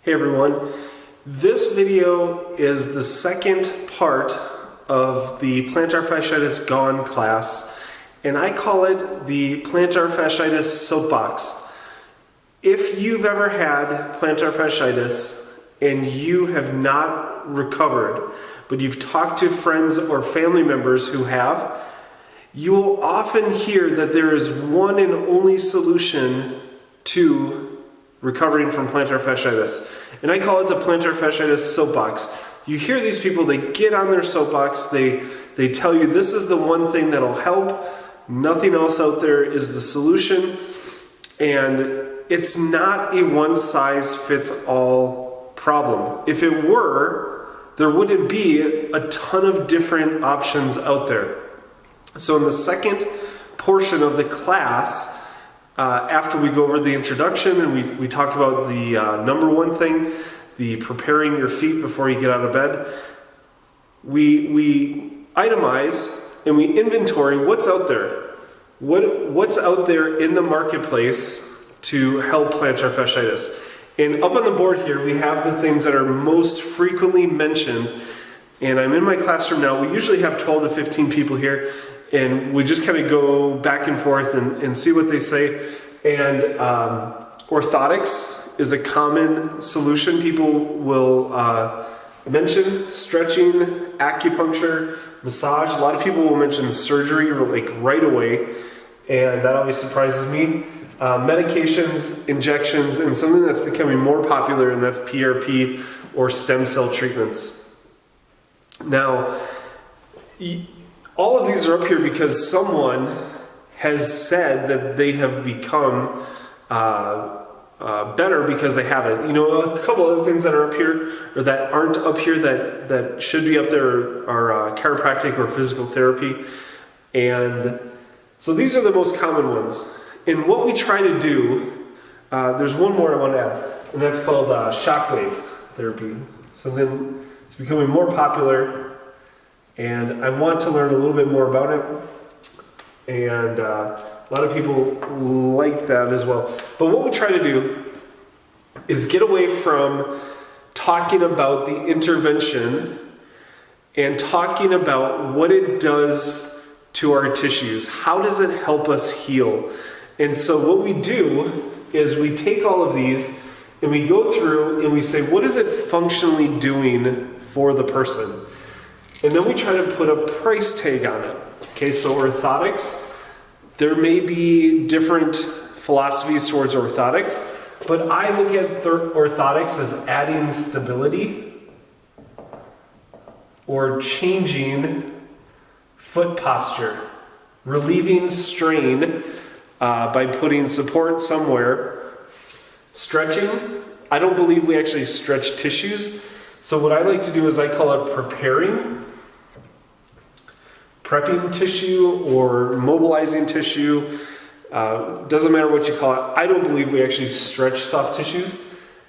Hey everyone, this video is the second part of the plantar fasciitis gone class, and I call it the plantar fasciitis soapbox. If you've ever had plantar fasciitis and you have not recovered, but you've talked to friends or family members who have, you will often hear that there is one and only solution to recovering from plantar fasciitis. And I call it the plantar fasciitis soapbox. You hear these people, they get on their soapbox, they tell you this is the one thing that'll help, nothing else out there is the solution, and it's not a one-size-fits-all problem. If it were, there wouldn't be a ton of different options out there. So in the second portion of the class, after we go over the introduction and we talk about the number one thing, the preparing your feet before you get out of bed, we itemize and we inventory what's out there. What's out there in the marketplace to help plantar fasciitis. And up on the board here, we have the things that are most frequently mentioned. And I'm in my classroom now. We usually have 12 to 15 people here. And we just kind of go back and forth and see what they say. And orthotics is a common solution. People will mention stretching, acupuncture, massage. A lot of people will mention surgery like right away. And that always surprises me. Medications, injections, and something that's becoming more popular, and that's PRP or stem cell treatments. Now, all of these are up here because someone has said that they have become better because they haven't. You know, a couple other things that are up here or that aren't up here that should be up there are chiropractic or physical therapy. And so these are the most common ones. And what we try to do, there's one more I want to add, and that's called shockwave therapy. Something that's becoming more popular. And I want to learn a little bit more about it. And a lot of people like that as well. But what we try to do is get away from talking about the intervention and talking about what it does to our tissues. How does it help us heal? And so what we do is we take all of these and we go through and we say, what is it functionally doing for the person? And then we try to put a price tag on it. Okay, so orthotics, there may be different philosophies towards orthotics, but I look at orthotics as adding stability or changing foot posture, relieving strain by putting support somewhere. Stretching, I don't believe we actually stretch tissues. So what I like to do is I call it prepping tissue or mobilizing tissue. Doesn't matter what you call it. I don't believe we actually stretch soft tissues.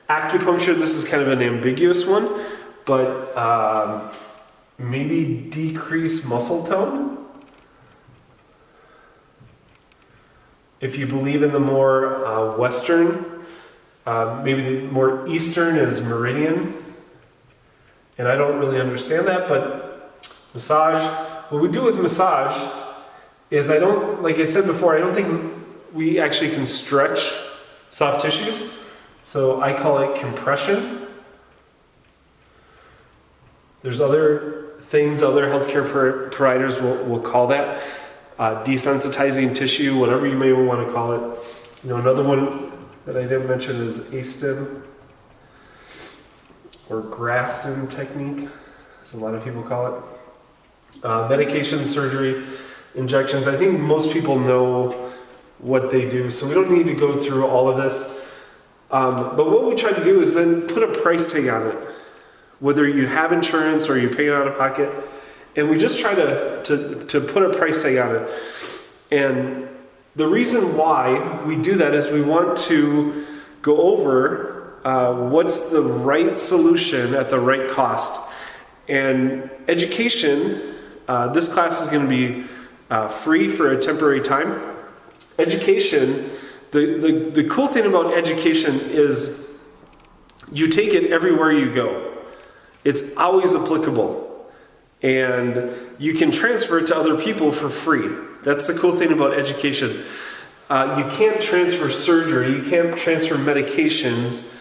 Acupuncture, this is kind of an ambiguous one, but maybe decrease muscle tone. If you believe in the more Western, maybe the more Eastern is meridian. And I don't really understand that, but massage, what we do with massage is like I said before, I don't think we actually can stretch soft tissues. So I call it compression. There's other things, other healthcare providers will call that. Desensitizing tissue, whatever you may want to call it. You know, another one that I didn't mention is Aston or Graston technique, as a lot of people call it. Medication, surgery, injections. I think most people know what they do, so we don't need to go through all of this. But what we try to do is then put a price tag on it, whether you have insurance or you pay it out of pocket. And we just try to put a price tag on it. And the reason why we do that is we want to go over what's the right solution at the right cost. And education, this class is going to be free for a temporary time. Education, the cool thing about education is you take it everywhere you go. It's always applicable. And you can transfer it to other people for free. That's the cool thing about education. You can't transfer surgery, you can't transfer medications,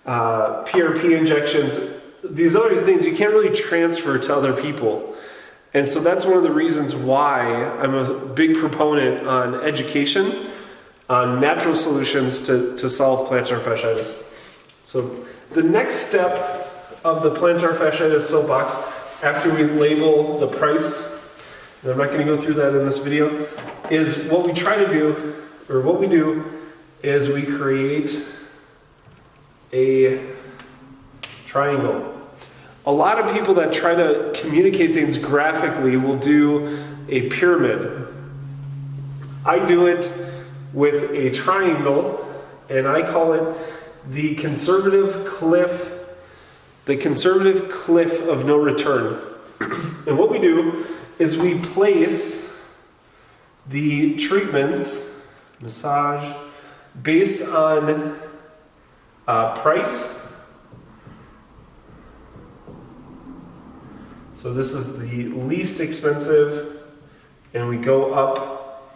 PRP injections, these other things you can't really transfer to other people. And so that's one of the reasons why I'm a big proponent on education, on natural solutions to solve plantar fasciitis. So the next step of the plantar fasciitis soapbox, after we label the price, and I'm not going to go through that in this video, is what we try to do, or what we do, is we create a triangle. A lot of people that try to communicate things graphically will do a pyramid. I do it with a triangle, and I call it the conservative cliff of no return. And what we do is we place the treatments, massage, based on price. So this is the least expensive, and we go up,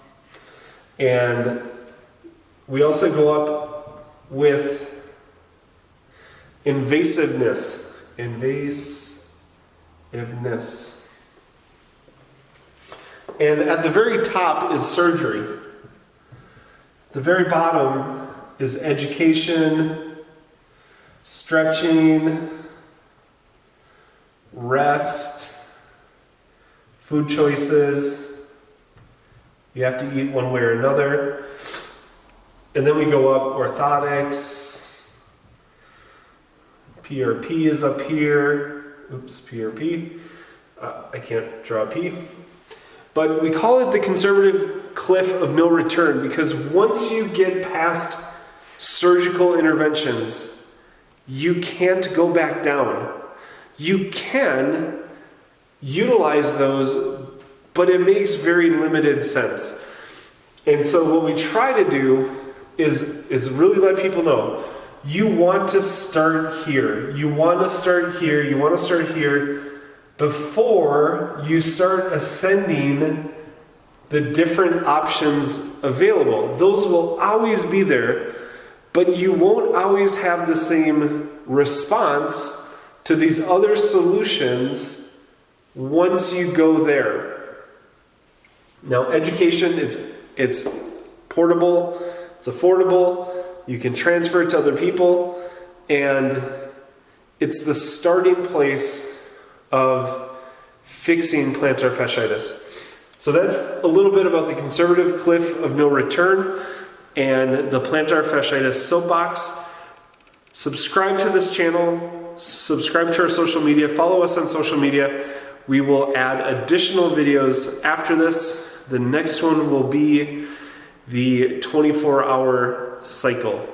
and we also go up with invasiveness. And at the very top is surgery. The very bottom is education, stretching, rest, food choices. You have to eat one way or another. And then we go up orthotics. PRP is up here. Oops, PRP. I can't draw a P. But we call it the conservative cliff of no return because once you get past surgical interventions, you can't go back down. You can utilize those, but it makes very limited sense. And so what we try to do is really let people know, you want to start here. You want to start here. You want to start here before you start ascending the different options available. Those will always be there, but you won't always have the same response to these other solutions once you go there. Now, education, it's portable, it's affordable, you can transfer it to other people, and it's the starting place of fixing plantar fasciitis. So that's a little bit about the conservative cliff of no return and the plantar fasciitis soapbox. Subscribe to this channel, subscribe to our social media, follow us on social media. We will add additional videos after this. The next one will be the 24-hour cycle.